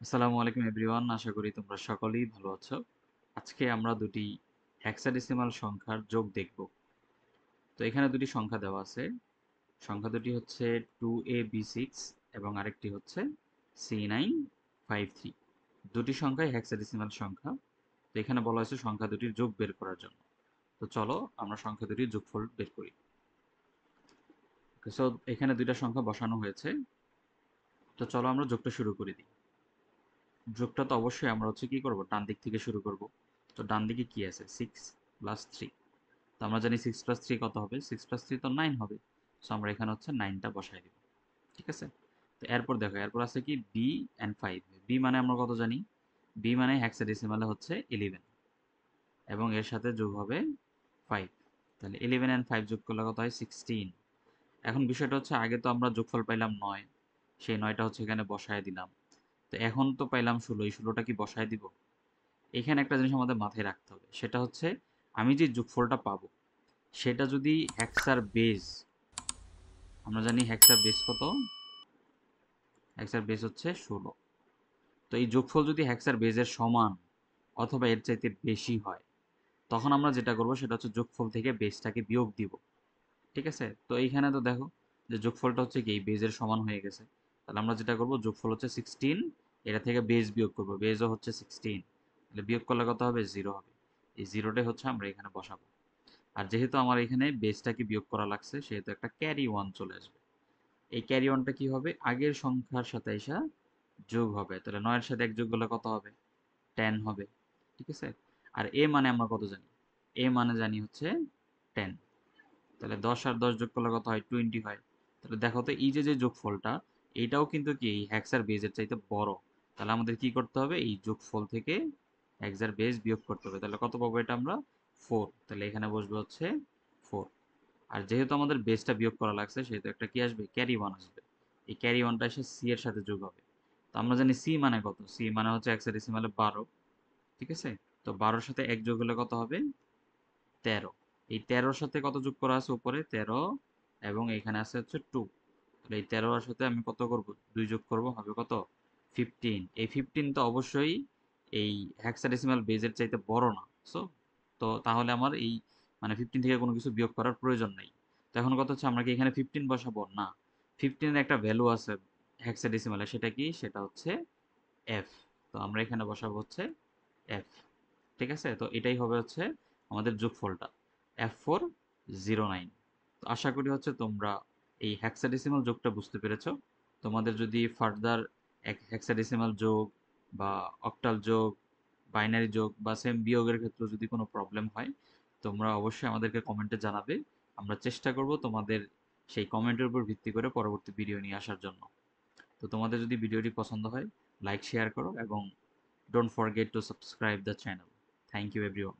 আসসালামু আলাইকুম এভরিওয়ান, আশা করি তোমরা সকলেই ভালো আছো। আজকে আমরা দুটি হেক্সাডেসিমাল সংখ্যার যোগ দেখব। তো এখানে দুটি সংখ্যা দেওয়া আছে। সংখ্যা দুটি হচ্ছে 2ab6 এবং আরেকটি হচ্ছে C953। দুটি সংখ্যাই হেক্সাডেসিমাল সংখ্যা। তো এখানে বলা হয়েছে সংখ্যা দুটির যোগ বের করার জন্য। তো চলো আমরা সংখ্যা দুটির যোগফল বের করি। সো এখানে দুইটা সংখ্যা বসানো হয়েছে। তো চলো আমরা যোগটা শুরু করে দিই। যোগটা তো অবশ্যই আমরা হচ্ছে কি করব, ডান দিক থেকে শুরু করব। তো ডান দিকে কি আছে, 6 + 3। তো আমরা জানি 6 + 3 কত হবে, 6 + 3 তো 9 হবে। সো আমরা এখানে হচ্ছে 9টা বসাই দিব। ঠিক আছে। তো এরপর দেখো, এরপর আছে কি বি অ্যান্ড 5। বি মানে আমরা কত জানি, বি মানে হেক্সাডেসিমালে হচ্ছে 11 এবং এর সাথে যোগ হবে 5। তাহলে 11 অ্যান্ড 5 যোগ করলে কত হয়, 16। এখন বিষয়টা হচ্ছে, আগে তো আমরা যোগফল পাইলাম 9, সেই 9টা হচ্ছে এখানে বসায় দিলাম। তো এখন তো পাইলাম 16, এই 16টা কি বসায় দিব? এখানে একটা জিনিস আমাদের মাথায় রাখতে হবে, সেটা হচ্ছে আমি যে যোগফলটা পাবো সেটা যদি হেক্সার বেজ, আমরা জানি হেক্সার বেজ কত, হেক্সার বেজ হচ্ছে 16। তো এই যোগফল যদি হেক্সার বেজের সমান অথবা এর চাইতে বেশি হয়, তখন আমরা যেটা করব সেটা হচ্ছে যোগফল থেকে বেজটাকে বিয়োগ দিব। ঠিক আছে। তো এইখানে তো দেখো যে যোগফলটা হচ্ছে কি এই বেজের সমান হয়ে গেছে। তাহলে আমরা যেটা করব, যোগফল হচ্ছে 16, এটা থেকে বেজ বিয়োগ করব, বেজও হচ্ছে 16, তাহলে বিয়োগ করলে কত হবে, 0 হবে। এই জিরোটাই হচ্ছে আমরা এখানে বসাবো। আর যেহেতু আমার এখানে বেসটাকে বিয়োগ করা লাগছে, সেহেতু একটা ক্যারি ওয়ান চলে আসবে। এই ক্যারি ওয়ানটা কি হবে, আগের সংখ্যার সাথে এসে যোগ হবে। তাহলে 9 এর সাথে 1 যোগ করলে কত হবে, 10 হবে। ঠিক আছে। আর এ মানে আমরা কত জানি, এ মানে জানি হচ্ছে 10। তাহলে 10 আর 10 যোগ করলে কত হয়, 20 হয়। তাহলে দেখো তো এই যে যে যোগফলটা, এটাও কিন্তু কি এই হেক্সার বেজের চাইতে বড়। তাহলে আমাদের কি করতে হবে, এই যোগফল থেকে হেক্সার বেজ বিয়োগ করতে হবে। তাহলে কত পাবো এটা আমরা, 4। তাহলে এখানে বসবে হচ্ছে 4। আর যেহেতু আমাদের বেসটা বিয়োগ করা লাগছে, সেহেতু একটা কি আসবে, ক্যারি ওয়ান আসবে। এই ক্যারি ওয়ানটা এসে সি এর সাথে যোগ হবে। তো আমরা জানি সি মানে কত, সি মানে হচ্ছে হেক্সাডেসিমালে 12। ঠিক আছে। তো 12-র সাথে 1 যোগ হলে কত হবে, 13। এই 13-র সাথে কত যোগ করা আছে উপরে, 13, এবং এখানে আছে হচ্ছে 2। তাহলে এই 13-র সাথে আমি কত করব, 2 যোগ করব, হবে কত, 15। এই 15 তো অবশ্যই এই হেক্সাডেসিমাল বেজের চাইতে বড় না। সো তো তাহলে আমার এই মানে 15 থেকে কোনো কিছু বিয়োগ করার প্রয়োজন নাই। তো এখন কথা হচ্ছে, আমরা কি এখানে 15 বসাবো, না, 15 এর একটা ভ্যালু আছে হেক্সাডেসিমালে, সেটা কি, সেটা হচ্ছে এফ। তো আমরা এখানে বসাবো হচ্ছে এফ। ঠিক আছে। তো এটাই হবে হচ্ছে আমাদের যোগফলটা, F409। তো আশা করি হচ্ছে তোমরা এই হেক্সাডেসিমাল যোগটা বুঝতে পেরেছো। তোমাদের যদি ফার্দার হেক্সাডেসিমাল যোগ বা অক্টাল যোগ, বাইনারি যোগ বা সেম বিয়োগের ক্ষেত্রে যদি কোনো প্রবলেম হয়, তোমরা অবশ্যই আমাদেরকে কমেন্টে জানাবে। আমরা চেষ্টা করব তোমাদের সেই কমেন্টের উপর ভিত্তি করে পরবর্তী ভিডিও নিয়ে আসার জন্য। তো তোমাদের যদি ভিডিওটি পছন্দ হয়, লাইক শেয়ার করো এবং don't forget to subscribe the channel. Thank you everyone.